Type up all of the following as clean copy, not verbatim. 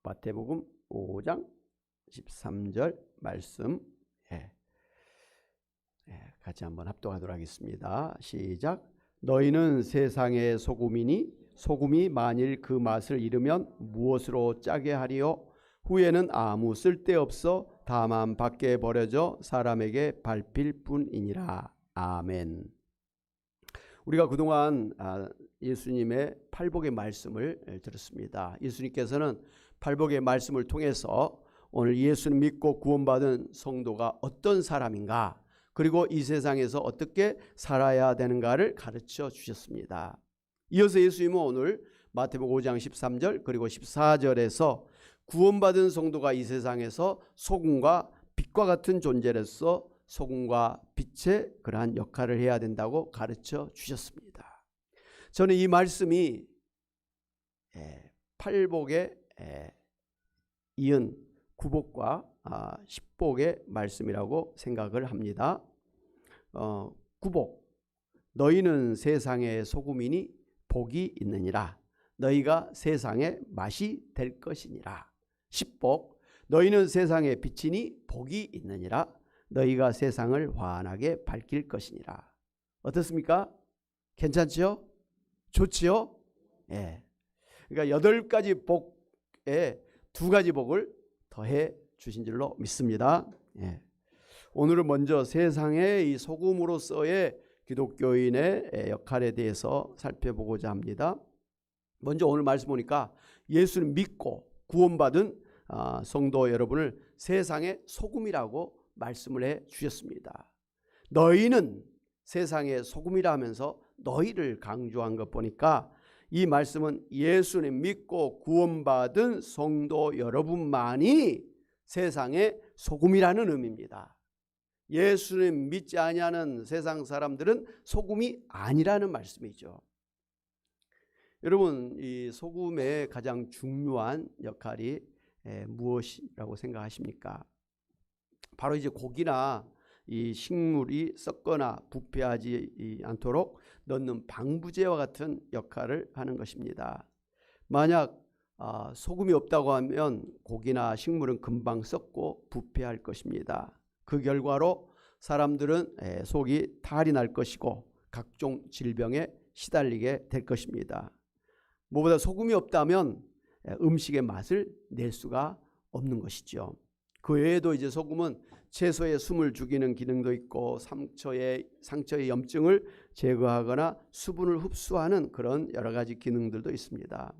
마태복음 5장 13절 말씀 같이 한번 합독하도록 하겠습니다. 시작. 너희는 세상의 소금이니 소금이 만일 그 맛을 잃으면 무엇으로 짜게 하리요? 후에는 아무 쓸데없어 다만 밖에 버려져 사람에게 밟힐 뿐이니라. 아멘. 우리가 그동안 예수님의 팔복의 말씀을 들었습니다. 예수님께서는 팔복의 말씀을 통해서 오늘 예수님 믿고 구원받은 성도가 어떤 사람인가, 그리고 이 세상에서 어떻게 살아야 되는가를 가르쳐 주셨습니다. 이어서 예수님은 오늘 마태복음 5장 13절 그리고 14절에서 구원받은 성도가 이 세상에서 소금과 빛과 같은 존재로서 소금과 빛의 그러한 역할을 해야 된다고 가르쳐 주셨습니다. 저는 이 말씀이 팔복에 이은 구복과 십복의 말씀이라고 생각을 합니다. 구복, 너희는 세상의 소금이니 복이 있느니라. 너희가 세상의 맛이 될 것이니라. 십복, 너희는 세상의 빛이니 복이 있느니라. 너희가 세상을 환하게 밝힐 것이니라. 어떻습니까? 괜찮지요? 좋지요? 그러니까 8가지 복에 2가지 복을 더해 주신 줄로 믿습니다. 오늘은 먼저 세상의 이 소금으로서의 기독교인의 역할에 대해서 살펴보고자 합니다. 먼저 오늘 말씀 보니까 예수를 믿고 구원받은 성도 여러분을 세상의 소금이라고 말씀을 해 주셨습니다. 너희는 세상의 소금이라 하면서 너희를 강조한 것 보니까 이 말씀은 예수님 믿고 구원받은 성도 여러분만이 세상의 소금이라는 의미입니다. 예수님 믿지 아니하는 세상 사람들은 소금이 아니라는 말씀이죠. 여러분, 이 소금의 가장 중요한 역할이 무엇이라고 생각하십니까? 바로 이제 고기나 이 식물이 썩거나 부패하지 않도록 넣는 방부제와 같은 역할을 하는 것입니다. 만약 소금이 없다고 하면 고기나 식물은 금방 썩고 부패할 것입니다. 그 결과로 사람들은 속이 탈이 날 것이고 각종 질병에 시달리게 될 것입니다. 무엇보다 소금이 없다면 음식의 맛을 낼 수가 없는 것이죠. 그 외에도 이제 소금은 채소의 숨을 죽이는 기능도 있고 상처의 염증을 제거하거나 수분을 흡수하는 그런 여러 가지 기능들도 있습니다.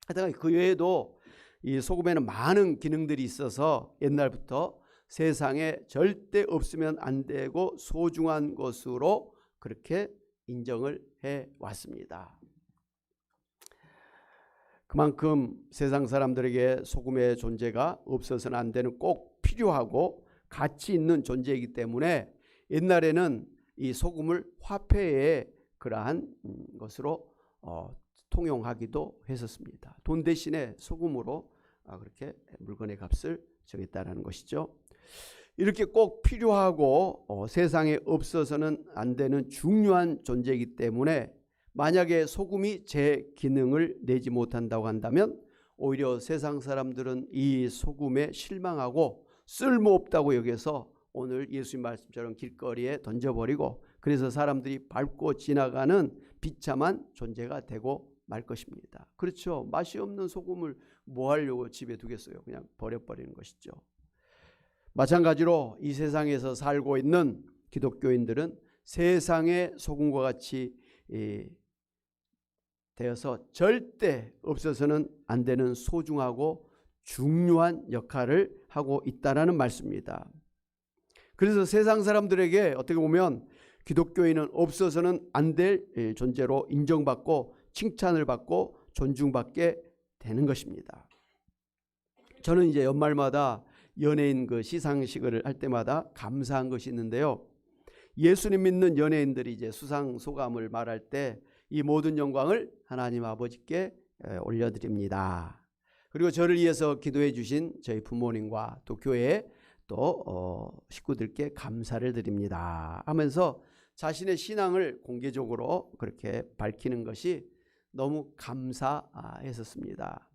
하여튼 그 외에도 이 소금에는 많은 기능들이 있어서 옛날부터 세상에 절대 없으면 안 되고 소중한 것으로 그렇게 인정을 해 왔습니다. 그만큼 세상 사람들에게 소금의 존재가 없어서는 안 되는, 꼭 필요하고 가치 있는 존재이기 때문에 옛날에는 이 소금을 화폐의 그러한 것으로 통용하기도 했었습니다. 돈 대신에 소금으로 그렇게 물건의 값을 정했다는 것이죠. 이렇게 꼭 필요하고 세상에 없어서는 안 되는 중요한 존재이기 때문에 만약에 소금이 제 기능을 내지 못한다고 한다면 오히려 세상 사람들은 이 소금에 실망하고 쓸모없다고 여겨서 오늘 예수님 말씀처럼 길거리에 던져버리고, 그래서 사람들이 밟고 지나가는 비참한 존재가 되고 말 것입니다. 그렇죠. 맛이 없는 소금을 뭐 하려고 집에 두겠어요. 그냥 버려버리는 것이죠. 마찬가지로 이 세상에서 살고 있는 기독교인들은 세상의 소금과 같이 되어서 절대 없어서는 안 되는 소중하고 중요한 역할을 하고 있다는 말씀입니다. 그래서 세상 사람들에게 어떻게 보면 기독교인은 없어서는 안 될 존재로 인정받고 칭찬을 받고 존중받게 되는 것입니다. 저는 이제 연말마다 연예인 그 시상식을 할 때마다 감사한 것이 있는데요. 예수님 믿는 연예인들이 이제 수상 소감을 말할 때 이 모든 영광을 하나님 아버지께 올려드립니다. 그리고 저를 위해서 기도해 주신 저희 부모님과 또 교회 또 식구들께 감사를 드립니다 하면서 자신의 신앙을 공개적으로 그렇게 밝히는 것이 너무 감사했었습니다.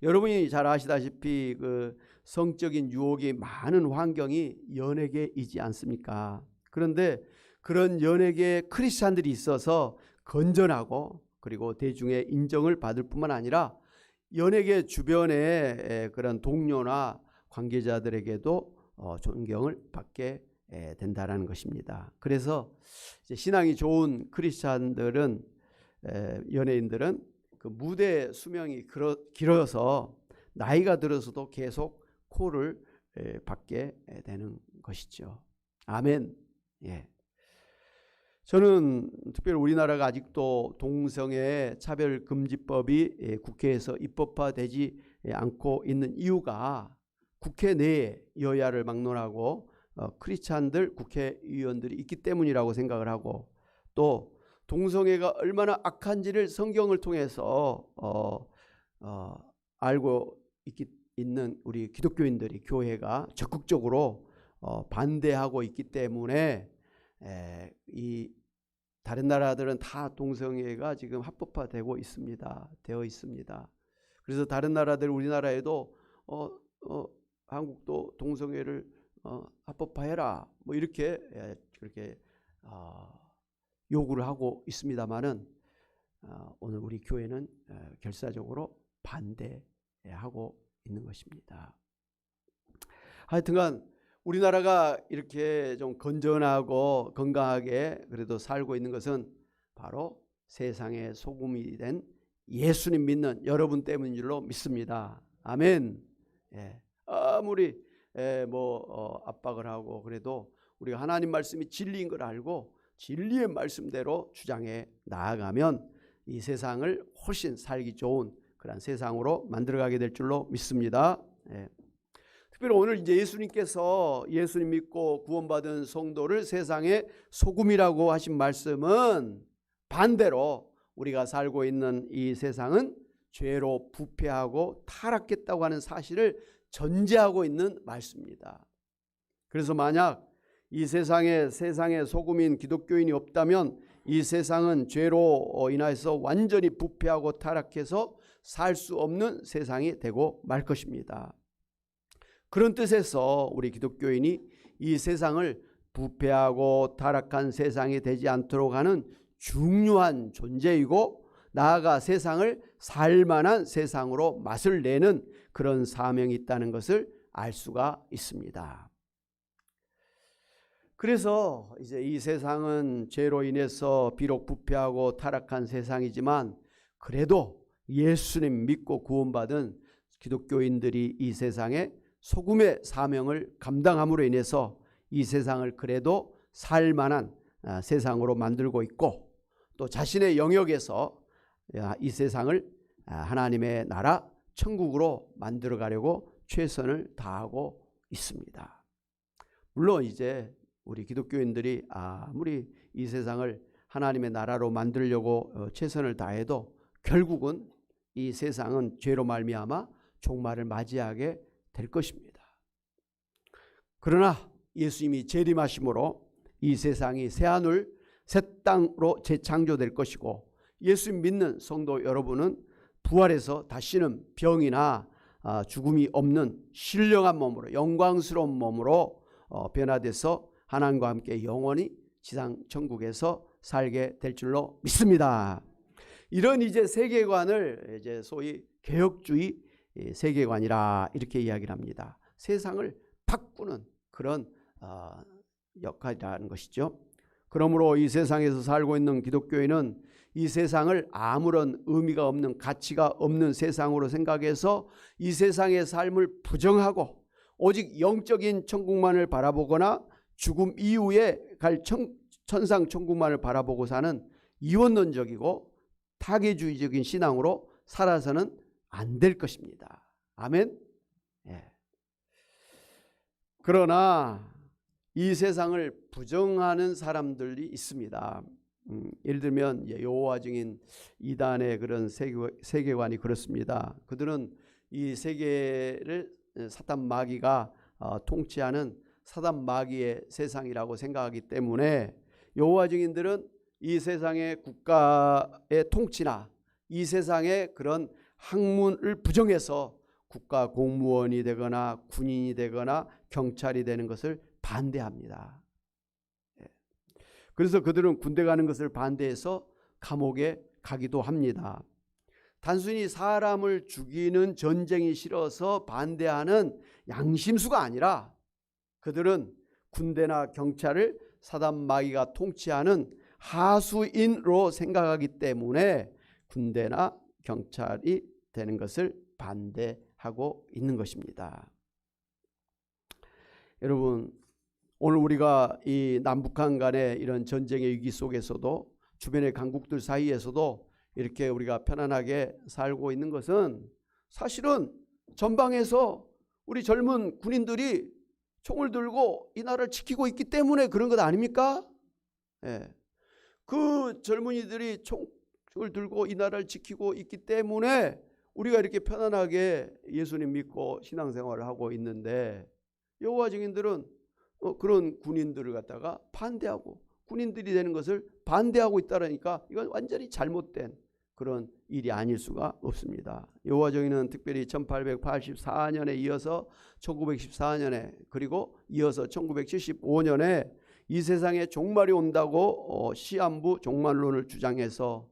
여러분이 잘 아시다시피 그 성적인 유혹이 많은 환경이 연예계이지 않습니까? 그런데 그런 연예계 크리스찬들이 있어서 건전하고 그리고 대중의 인정을 받을 뿐만 아니라 연예계 주변의 그런 동료나 관계자들에게도 존경을 받게 된다는 것입니다. 그래서 이제 신앙이 좋은 크리스찬들은 연예인들은 그 무대 수명이 길어서 나이가 들어서도 계속 콜을 받게 되는 것이죠. 아멘. 예. 저는 특별히 우리나라가 아직도 동성애 차별금지법이 국회에서 입법화되지 않고 있는 이유가 국회 내에 여야를 막론하고 크리스찬들 국회의원들이 있기 때문이라고 생각을 하고, 또 동성애가 얼마나 악한지를 성경을 통해서 알고 있는 우리 기독교인들이, 교회가 적극적으로 반대하고 있기 때문에 이 다른 나라들은 다 동성애가 지금 합법화되고 되어 있습니다. 그래서 다른 나라들, 우리나라에도 한국도 동성애를 합법화해라 뭐 이렇게 그렇게 요구를 하고 있습니다만은 오늘 우리 교회는 결사적으로 반대하고 있는 것입니다. 하여튼간 우리나라가 이렇게 좀 건전하고 건강하게 그래도 살고 있는 것은 바로 세상의 소금이 된 예수님 믿는 여러분 때문인 줄로 믿습니다. 아멘. 예. 아무리 압박을 하고 그래도 우리가 하나님 말씀이 진리인 걸 알고 진리의 말씀대로 주장해 나아가면 이 세상을 훨씬 살기 좋은 그런 세상으로 만들어가게 될 줄로 믿습니다. 예. 특별히 오늘 이제 예수님께서 예수님 믿고 구원받은 성도를 세상의 소금이라고 하신 말씀은 반대로 우리가 살고 있는 이 세상은 죄로 부패하고 타락했다고 하는 사실을 전제하고 있는 말씀입니다. 그래서 만약 이 세상에 세상의 소금인 기독교인이 없다면 이 세상은 죄로 인하여서 완전히 부패하고 타락해서 살 수 없는 세상이 되고 말 것입니다. 그런 뜻에서 우리 기독교인이 이 세상을 부패하고 타락한 세상이 되지 않도록 하는 중요한 존재이고, 나아가 세상을 살만한 세상으로 맛을 내는 그런 사명이 있다는 것을 알 수가 있습니다. 그래서 이제 이 세상은 죄로 인해서 비록 부패하고 타락한 세상이지만 그래도 예수님 믿고 구원받은 기독교인들이 이 세상에 소금의 사명을 감당함으로 인해서 이 세상을 그래도 살만한 세상으로 만들고 있고, 또 자신의 영역에서 이 세상을 하나님의 나라 천국으로 만들어 가려고 최선을 다하고 있습니다. 물론 이제 우리 기독교인들이 아무리 이 세상을 하나님의 나라로 만들려고 최선을 다해도 결국은 이 세상은 죄로 말미암아 종말을 맞이하게 될 것입니다. 그러나 예수님이 재림하심으로 이 세상이 새하늘 새 땅으로 재창조될 것이고, 예수님 믿는 성도 여러분은 부활해서 다시는 병이나 죽음이 없는 신령한 몸으로, 영광스러운 몸으로 변화돼서 하나님과 함께 영원히 지상 천국에서 살게 될 줄로 믿습니다. 이런 이제 세계관을 이제 소위 개혁주의 세계관이라 이렇게 이야기를 합니다. 세상을 바꾸는 그런 역할이라는 것이죠. 그러므로 이 세상에서 살고 있는 기독교인은 이 세상을 아무런 의미가 없는, 가치가 없는 세상으로 생각해서 이 세상의 삶을 부정하고 오직 영적인 천국만을 바라보거나 죽음 이후에 갈 천상 천국만을 바라보고 사는 이원론적이고 타계주의적인 신앙으로 살아서는 안 될 것입니다. 아멘. 예. 그러나 이 세상을 부정하는 사람들이 있습니다. 예를 들면 여호와 증인 이단의 그런 세계관이 그렇습니다. 그들은 이 세계를 사탄 마귀가 통치하는 사단 마귀의 세상이라고 생각하기 때문에 여호와 증인들은 이 세상의 국가의 통치나 이 세상의 그런 학문을 부정해서 국가 공무원이 되거나 군인이 되거나 경찰이 되는 것을 반대합니다. 그래서 그들은 군대 가는 것을 반대해서 감옥에 가기도 합니다. 단순히 사람을 죽이는 전쟁이 싫어서 반대하는 양심수가 아니라 그들은 군대나 경찰을 사단 마귀가 통치하는 하수인으로 생각하기 때문에 군대나 경찰이 되는 것을 반대하고 있는 것입니다. 여러분, 오늘 우리가 이 남북한 간의 이런 전쟁의 위기 속에서도 주변의 강국들 사이에서도 이렇게 우리가 편안하게 살고 있는 것은 사실은 전방에서 우리 젊은 군인들이 총을 들고 이 나라를 지키고 있기 때문에 그런 것 아닙니까? 그 젊은이들이 총을 들고 이 나라를 지키고 있기 때문에 우리가 이렇게 편안하게 예수님 믿고 신앙생활을 하고 있는데, 여호와 증인들은 그런 군인들을 갖다가 반대하고 군인들이 되는 것을 반대하고 있다라니까 이건 완전히 잘못된 그런 일이 아닐 수가 없습니다. 여호와 증인은 특별히 1884년에 이어서 1914년에 그리고 이어서 1975년에 이 세상에 종말이 온다고 시한부 종말론을 주장해서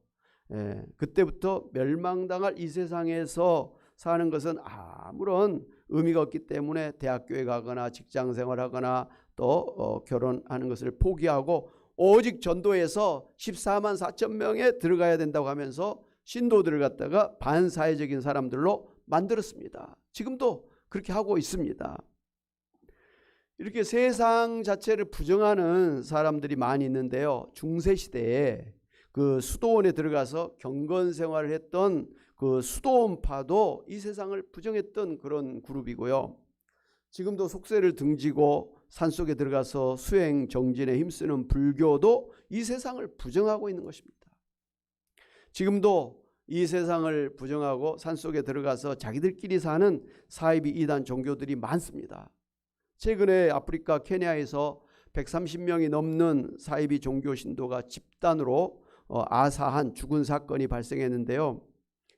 그때부터 멸망당할 이 세상에서 사는 것은 아무런 의미가 없기 때문에 대학교에 가거나 직장생활하거나 또 결혼하는 것을 포기하고 오직 전도에서 14만 4천 명에 들어가야 된다고 하면서 신도들을 갖다가 반사회적인 사람들로 만들었습니다. 지금도 그렇게 하고 있습니다. 이렇게 세상 자체를 부정하는 사람들이 많이 있는데요. 중세시대에 그 수도원에 들어가서 경건 생활을 했던 그 수도원파도 이 세상을 부정했던 그런 그룹이고요. 지금도 속세를 등지고 산속에 들어가서 수행 정진에 힘쓰는 불교도 이 세상을 부정하고 있는 것입니다. 지금도 이 세상을 부정하고 산속에 들어가서 자기들끼리 사는 사이비 이단 종교들이 많습니다. 최근에 아프리카 케냐에서 130명이 넘는 사이비 종교 신도가 집단으로 아사한 죽은 사건이 발생했는데요.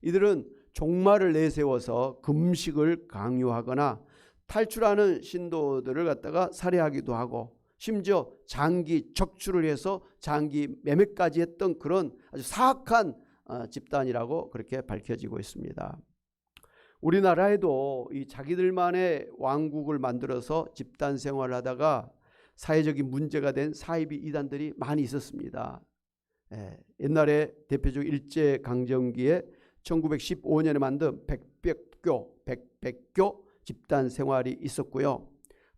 이들은 종말을 내세워서 금식을 강요하거나 탈출하는 신도들을 갖다가 살해하기도 하고 심지어 장기 척추를 해서 장기 매매까지 했던 그런 아주 사악한 집단이라고 그렇게 밝혀지고 있습니다. 우리나라에도 이 자기들만의 왕국을 만들어서 집단 생활을 하다가 사회적인 문제가 된 사이비 이단들이 많이 있었습니다. 옛날에 대표적 일제강점기에 1915년에 만든 백백교 집단 생활이 있었고요.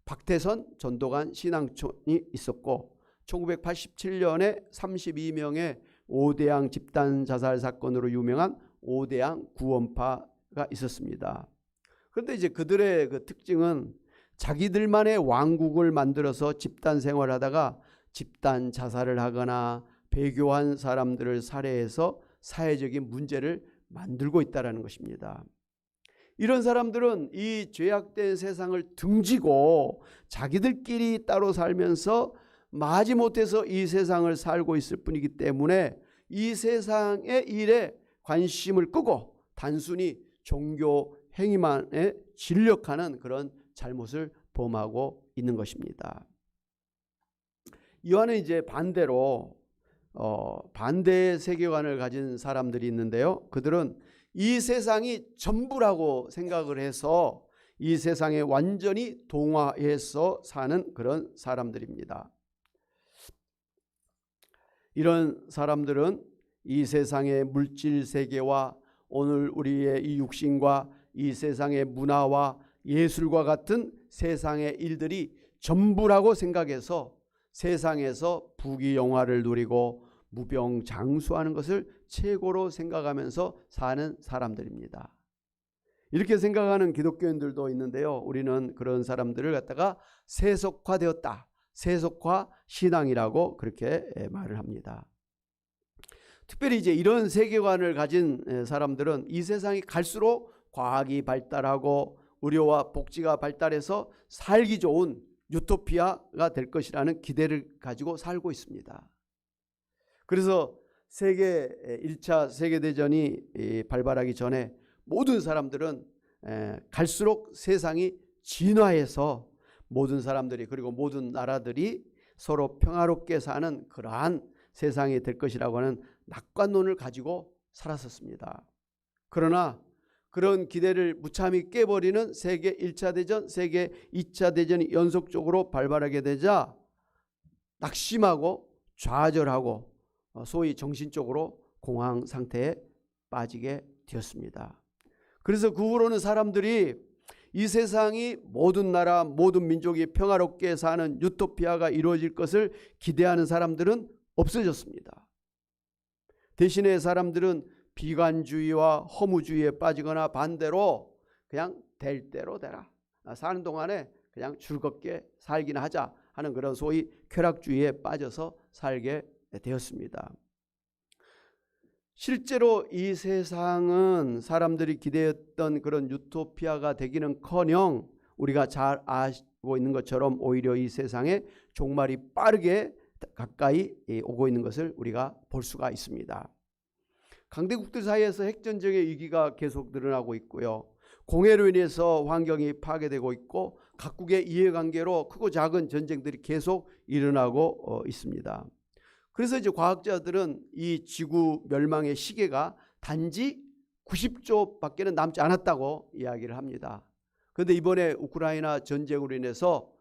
박태선 전도관 신앙촌이 있었고 1987년에 32명의 오대양 집단 자살 사건으로 유명한 오대양 구원파가 있었습니다. 그런데 이제 그들의 그 특징은 자기들만의 왕국을 만들어서 집단 생활하다가 집단 자살을 하거나 배교한 사람들을 살해해서 사회적인 문제를 만들고 있다는 것입니다. 이런 사람들은 이 죄악된 세상을 등지고 자기들끼리 따로 살면서 마지못해서 이 세상을 살고 있을 뿐이기 때문에 이 세상의 일에 관심을 끄고 단순히 종교 행위만에 진력하는 그런 잘못을 범하고 있는 것입니다. 이와는 이제 반대로 반대의 세계관을 가진 사람들이 있는데요. 그들은 이 세상이 전부라고 생각을 해서 이 세상에 완전히 동화해서 사는 그런 사람들입니다. 이런 사람들은 이 세상의 물질 세계와 오늘 우리의 이 육신과 이 세상의 문화와 예술과 같은 세상의 일들이 전부라고 생각해서 세상에서 부귀영화를 누리고 무병장수하는 것을 최고로 생각하면서 사는 사람들입니다. 이렇게 생각하는 기독교인들도 있는데요. 우리는 그런 사람들을 갖다가 세속화되었다, 세속화 신앙이라고 그렇게 말을 합니다. 특별히 이제 이런 세계관을 가진 사람들은 이 세상이 갈수록 과학이 발달하고 의료와 복지가 발달해서 살기 좋은 유토피아가 될 것이라는 기대를 가지고 살고 있습니다. 그래서 1차 세계대전이 발발하기 전에 모든 사람들은 갈수록 세상이 진화해서 모든 사람들이 그리고 모든 나라들이 서로 평화롭게 사는 그러한 세상이 될 것이라고 하는 낙관론을 가지고 살았었습니다. 그러나 그런 기대를 무참히 깨버리는 세계 1차 대전, 세계 2차 대전이 연속적으로 발발하게 되자 낙심하고 좌절하고 소위 정신적으로 공황 상태에 빠지게 되었습니다. 그래서 그 후로는 사람들이 이 세상이 모든 나라, 모든 민족이 평화롭게 사는 유토피아가 이루어질 것을 기대하는 사람들은 없어졌습니다. 대신에 사람들은 비관주의와 허무주의에 빠지거나 반대로 그냥 될 대로 되라. 사는 동안에 그냥 즐겁게 살기나 하자 하는 그런 소위 쾌락주의에 빠져서 살게 되었습니다. 실제로 이 세상은 사람들이 기대했던 그런 유토피아가 되기는커녕 우리가 잘 알고 있는 것처럼 오히려 이 세상에 종말이 빠르게 가까이 오고 있는 것을 우리가 볼 수가 있습니다. 강대국들 사이에서 핵전쟁의 위기가 계속 늘어나고 있고요. 공해로 인해서 환경이 파괴되고 있고 각국의 이해관계로 크고 작은 전쟁들이 계속 일어나고 있습니다. 그래서 이제 과학자들은 이 지구 멸망의 시계가 단지 90초밖에는 남지 않았다고 이야기를 합니다. 그런데 이번에 우크라이나 전쟁으로 인해서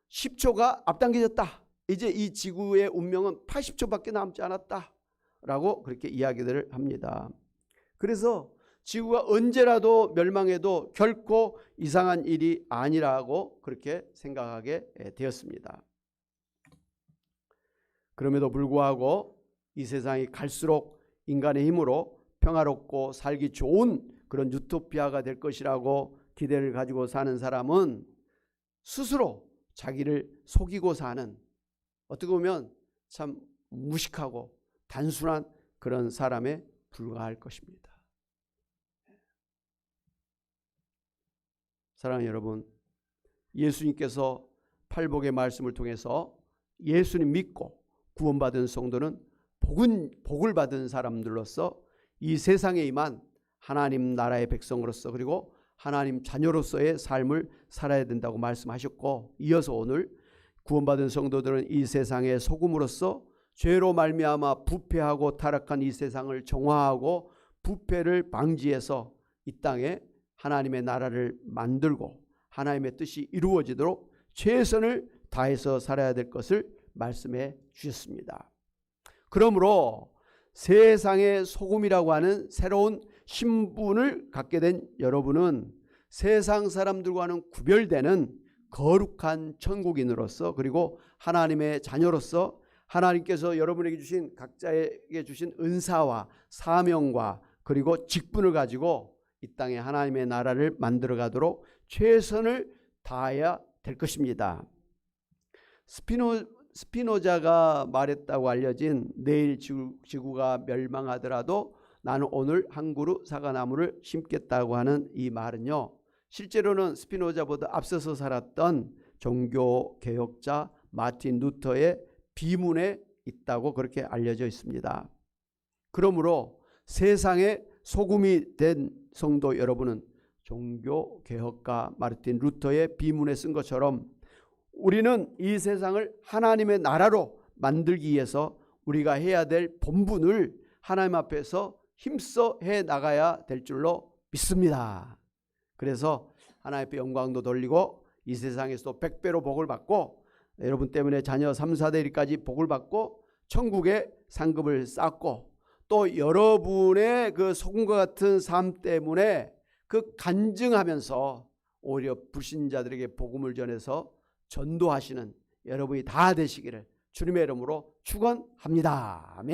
10초가 앞당겨졌다. 이제 이 지구의 운명은 80초밖에 남지 않았다라고 그렇게 이야기들을 합니다. 그래서 지구가 언제라도 멸망해도 결코 이상한 일이 아니라고 그렇게 생각하게 되었습니다. 그럼에도 불구하고 이 세상이 갈수록 인간의 힘으로 평화롭고 살기 좋은 그런 유토피아가 될 것이라고 기대를 가지고 사는 사람은 스스로 자기를 속이고 사는, 어떻게 보면 참 무식하고 단순한 그런 사람에 불과할 것입니다. 사랑하는 여러분, 예수님께서 팔복의 말씀을 통해서 예수님 믿고 구원받은 성도는 복을 받은 사람들로서 이 세상에 임한 하나님 나라의 백성으로서 그리고 하나님 자녀로서의 삶을 살아야 된다고 말씀하셨고, 이어서 오늘 구원받은 성도들은 이 세상의 소금으로서 죄로 말미암아 부패하고 타락한 이 세상을 정화하고 부패를 방지해서 이 땅에 하나님의 나라를 만들고 하나님의 뜻이 이루어지도록 최선을 다해서 살아야 될 것을 말씀해 주셨습니다. 그러므로 세상의 소금이라고 하는 새로운 신분을 갖게 된 여러분은 세상 사람들과는 구별되는 거룩한 천국인으로서 그리고 하나님의 자녀로서 하나님께서 여러분에게 주신 각자에게 주신 은사와 사명과 그리고 직분을 가지고 이 땅에 하나님의 나라를 만들어 가도록 최선을 다해야 될 것입니다. 스피노자가 말했다고 알려진 내일 지구가 멸망하더라도 나는 오늘 한 그루 사과나무를 심겠다고 하는 이 말은요, 실제로는 스피노자보다 앞서서 살았던 종교 개혁자 마틴 루터의 비문에 있다고 그렇게 알려져 있습니다. 그러므로 세상의 소금이 된 성도 여러분은 종교 개혁가 마틴 루터의 비문에 쓴 것처럼 우리는 이 세상을 하나님의 나라로 만들기 위해서 우리가 해야 될 본분을 하나님 앞에서 힘써 해 나가야 될 줄로 믿습니다. 그래서 하나님 앞에 영광도 돌리고 이 세상에서도 100배로 복을 받고 여러분 때문에 자녀 3, 4대리까지 복을 받고 천국의 상급을 쌓고 또 여러분의 그 소금과 같은 삶 때문에 그 간증하면서 오히려 불신자들에게 복음을 전해서 전도하시는 여러분이 다 되시기를 주님의 이름으로 축원합니다. 아멘.